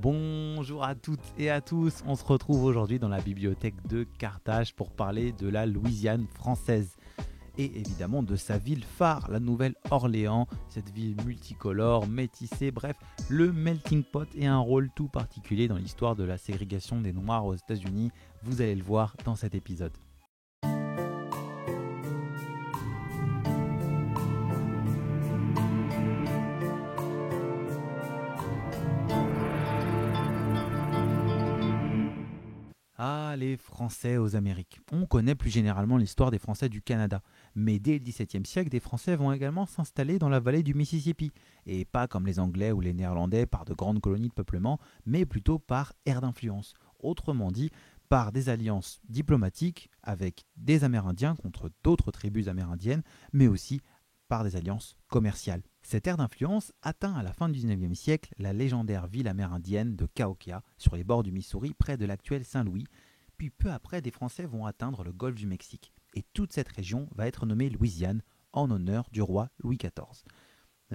Bonjour à toutes et à tous, on se retrouve aujourd'hui dans la bibliothèque de Carthage pour parler de la Louisiane française et évidemment de sa ville phare, la Nouvelle-Orléans, cette ville multicolore, métissée, bref, le melting pot a un rôle tout particulier dans l'histoire de la ségrégation des Noirs aux États-Unis, vous allez le voir dans cet épisode. Ah, les Français aux Amériques. On connaît plus généralement l'histoire des Français du Canada, mais dès le XVIIe siècle, des Français vont également s'installer dans la vallée du Mississippi, et pas comme les Anglais ou les Néerlandais par de grandes colonies de peuplement, mais plutôt par aire d'influence, autrement dit par des alliances diplomatiques avec des Amérindiens contre d'autres tribus amérindiennes, mais aussi par des alliances commerciales. Cette ère d'influence atteint à la fin du XIXe siècle la légendaire ville amérindienne de Cahokia, sur les bords du Missouri, près de l'actuel Saint-Louis, puis peu après des Français vont atteindre le golfe du Mexique, et toute cette région va être nommée Louisiane, en honneur du roi Louis XIV.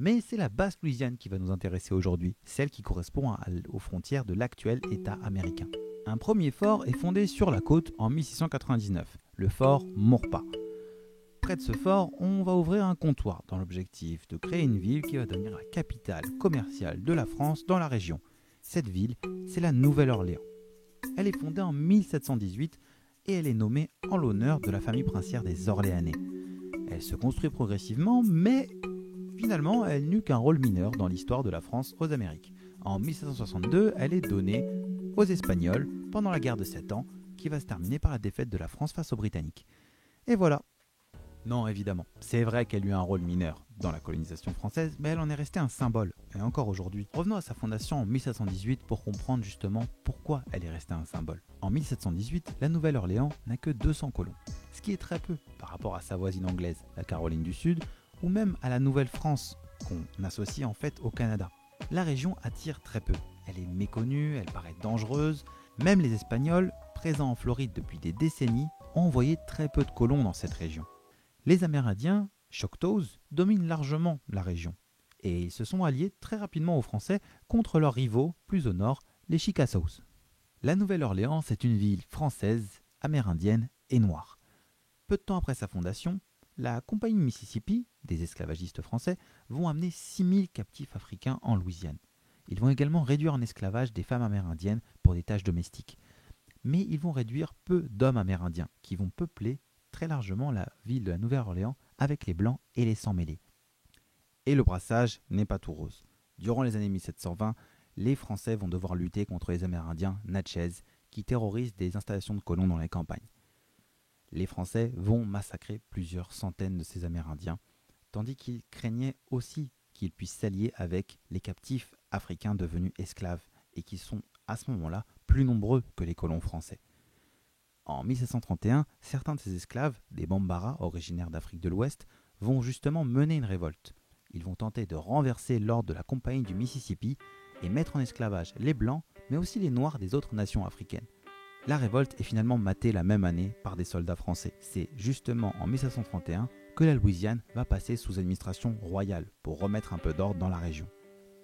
Mais c'est la basse Louisiane qui va nous intéresser aujourd'hui, celle qui correspond aux frontières de l'actuel État américain. Un premier fort est fondé sur la côte en 1699, le fort Maurepas. Près de ce fort, on va ouvrir un comptoir dans l'objectif de créer une ville qui va devenir la capitale commerciale de la France dans la région. Cette ville, c'est la Nouvelle-Orléans. Elle est fondée en 1718 et elle est nommée en l'honneur de la famille princière des Orléanais. Elle se construit progressivement, mais finalement, elle n'eut qu'un rôle mineur dans l'histoire de la France aux Amériques. En 1762, elle est donnée aux Espagnols pendant la guerre de 7 ans, qui va se terminer par la défaite de la France face aux Britanniques. Et voilà. Non, évidemment, c'est vrai qu'elle eut un rôle mineur dans la colonisation française, mais elle en est restée un symbole, et encore aujourd'hui. Revenons à sa fondation en 1718 pour comprendre justement pourquoi elle est restée un symbole. En 1718, la Nouvelle-Orléans n'a que 200 colons, ce qui est très peu par rapport à sa voisine anglaise, la Caroline du Sud, ou même à la Nouvelle-France, qu'on associe en fait au Canada. La région attire très peu, elle est méconnue, elle paraît dangereuse, même les Espagnols, présents en Floride depuis des décennies, ont envoyé très peu de colons dans cette région. Les Amérindiens, Choctaws, dominent largement la région, et ils se sont alliés très rapidement aux Français contre leurs rivaux, plus au nord, les Chickasaws. La Nouvelle-Orléans est une ville française, amérindienne et noire. Peu de temps après sa fondation, la compagnie de Mississippi, des esclavagistes français, vont amener 6000 captifs africains en Louisiane. Ils vont également réduire en esclavage des femmes amérindiennes pour des tâches domestiques. Mais ils vont réduire peu d'hommes amérindiens, qui vont peupler très largement la ville de la Nouvelle-Orléans avec les Blancs et les sans-mêlés. Et le brassage n'est pas tout rose. Durant les années 1720, les Français vont devoir lutter contre les Amérindiens Natchez qui terrorisent des installations de colons dans les campagnes. Les Français vont massacrer plusieurs centaines de ces Amérindiens, tandis qu'ils craignaient aussi qu'ils puissent s'allier avec les captifs africains devenus esclaves et qui sont à ce moment-là plus nombreux que les colons français. En 1731, certains de ces esclaves, des Bambara originaires d'Afrique de l'Ouest, vont justement mener une révolte. Ils vont tenter de renverser l'ordre de la compagnie du Mississippi et mettre en esclavage les Blancs, mais aussi les Noirs des autres nations africaines. La révolte est finalement matée la même année par des soldats français. C'est justement en 1731 que la Louisiane va passer sous administration royale pour remettre un peu d'ordre dans la région.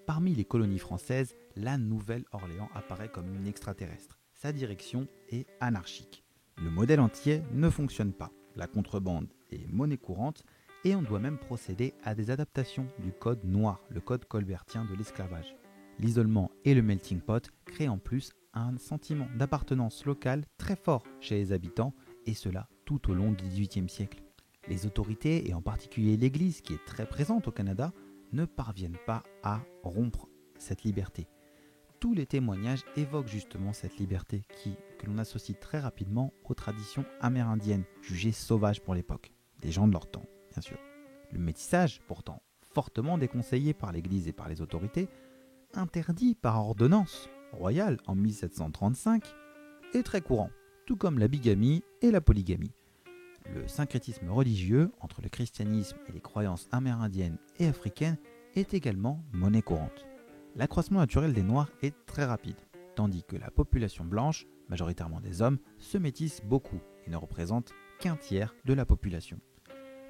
Parmi les colonies françaises, la Nouvelle-Orléans apparaît comme une extraterrestre. Sa direction est anarchique. Le modèle entier ne fonctionne pas, la contrebande est monnaie courante et on doit même procéder à des adaptations du code noir, le code colbertien de l'esclavage. L'isolement et le melting pot créent en plus un sentiment d'appartenance locale très fort chez les habitants et cela tout au long du XVIIIe siècle. Les autorités et en particulier l'Église qui est très présente au Canada ne parviennent pas à rompre cette liberté. Tous les témoignages évoquent justement cette liberté que l'on associe très rapidement aux traditions amérindiennes, jugées sauvages pour l'époque, des gens de leur temps, bien sûr. Le métissage, pourtant fortement déconseillé par l'Église et par les autorités, interdit par ordonnance royale en 1735, est très courant, tout comme la bigamie et la polygamie. Le syncrétisme religieux entre le christianisme et les croyances amérindiennes et africaines est également monnaie courante. L'accroissement naturel des Noirs est très rapide, tandis que la population blanche, majoritairement des hommes, se métisse beaucoup et ne représente qu'un tiers de la population.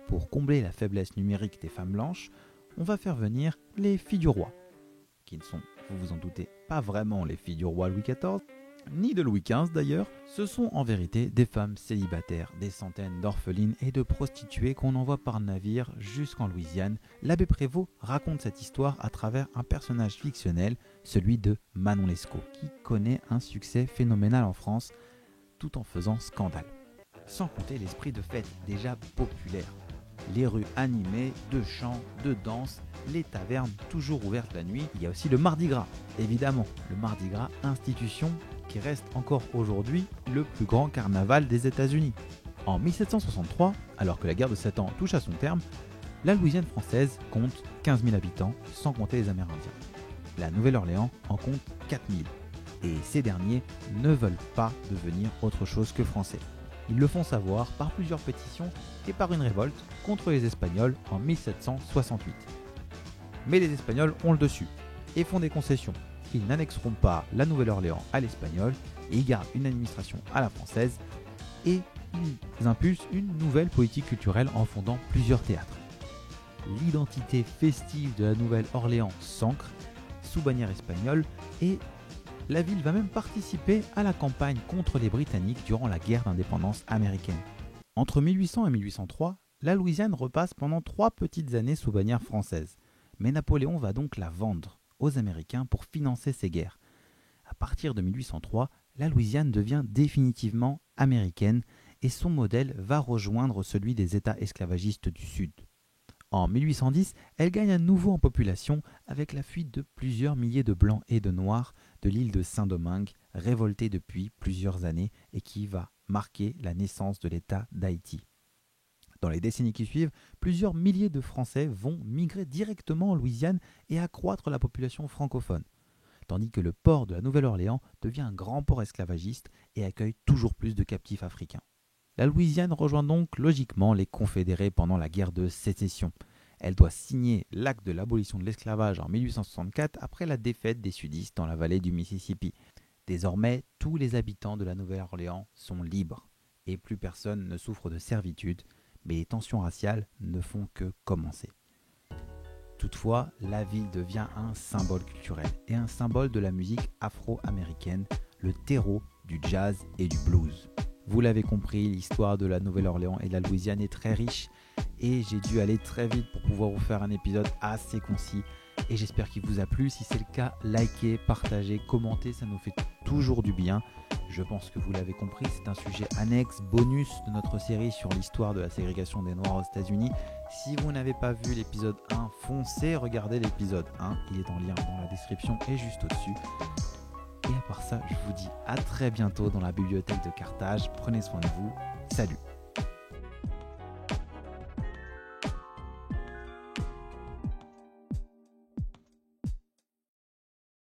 Pour combler la faiblesse numérique des femmes blanches, on va faire venir les filles du roi, qui ne sont vous vous en doutez, pas vraiment les filles du roi Louis XIV, ni de Louis XV d'ailleurs, ce sont en vérité des femmes célibataires, des centaines d'orphelines et de prostituées qu'on envoie par navire jusqu'en Louisiane. L'abbé Prévost raconte cette histoire à travers un personnage fictionnel, celui de Manon Lescaut, qui connaît un succès phénoménal en France, tout en faisant scandale. Sans compter l'esprit de fête déjà populaire. Les rues animées de chants, de danses, les tavernes toujours ouvertes la nuit. Il y a aussi le Mardi Gras, évidemment. Le Mardi Gras, institution qui reste encore aujourd'hui le plus grand carnaval des États-Unis. En 1763, alors que la guerre de 7 ans touche à son terme, la Louisiane française compte 15 000 habitants, sans compter les Amérindiens. La Nouvelle-Orléans en compte 4 000. Et ces derniers ne veulent pas devenir autre chose que français. Ils le font savoir par plusieurs pétitions et par une révolte contre les Espagnols en 1768. Mais les Espagnols ont le dessus et font des concessions. Ils n'annexeront pas la Nouvelle-Orléans à l'Espagnol et ils gardent une administration à la française et ils impulsent une nouvelle politique culturelle en fondant plusieurs théâtres. L'identité festive de la Nouvelle-Orléans s'ancre sous bannière espagnole et la ville va même participer à la campagne contre les Britanniques durant la guerre d'indépendance américaine. Entre 1800 et 1803, la Louisiane repasse pendant 3 petites années sous bannière française. Mais Napoléon va donc la vendre aux Américains pour financer ces guerres. À partir de 1803, la Louisiane devient définitivement américaine et son modèle va rejoindre celui des États esclavagistes du Sud. En 1810, elle gagne à nouveau en population avec la fuite de plusieurs milliers de Blancs et de Noirs de l'île de Saint-Domingue, révoltée depuis plusieurs années et qui va marquer la naissance de l'État d'Haïti. Dans les décennies qui suivent, plusieurs milliers de Français vont migrer directement en Louisiane et accroître la population francophone, tandis que le port de la Nouvelle-Orléans devient un grand port esclavagiste et accueille toujours plus de captifs africains. La Louisiane rejoint donc logiquement les Confédérés pendant la guerre de Sécession. Elle doit signer l'acte de l'abolition de l'esclavage en 1864 après la défaite des sudistes dans la vallée du Mississippi. Désormais, tous les habitants de la Nouvelle-Orléans sont libres et plus personne ne souffre de servitude, mais les tensions raciales ne font que commencer. Toutefois, la ville devient un symbole culturel et un symbole de la musique afro-américaine, le terreau du jazz et du blues. Vous l'avez compris, l'histoire de la Nouvelle-Orléans et de la Louisiane est très riche et j'ai dû aller très vite pour pouvoir vous faire un épisode assez concis et j'espère qu'il vous a plu. Si c'est le cas, likez, partagez, commentez, ça nous fait toujours du bien. Je pense que vous l'avez compris, c'est un sujet annexe, bonus de notre série sur l'histoire de la ségrégation des Noirs aux États-Unis. Si vous n'avez pas vu l'épisode 1, foncez, regardez l'épisode 1, il est en lien dans la description et juste au-dessus. Et à part ça, je vous dis à très bientôt dans la bibliothèque de Carthage. Prenez soin de vous. Salut!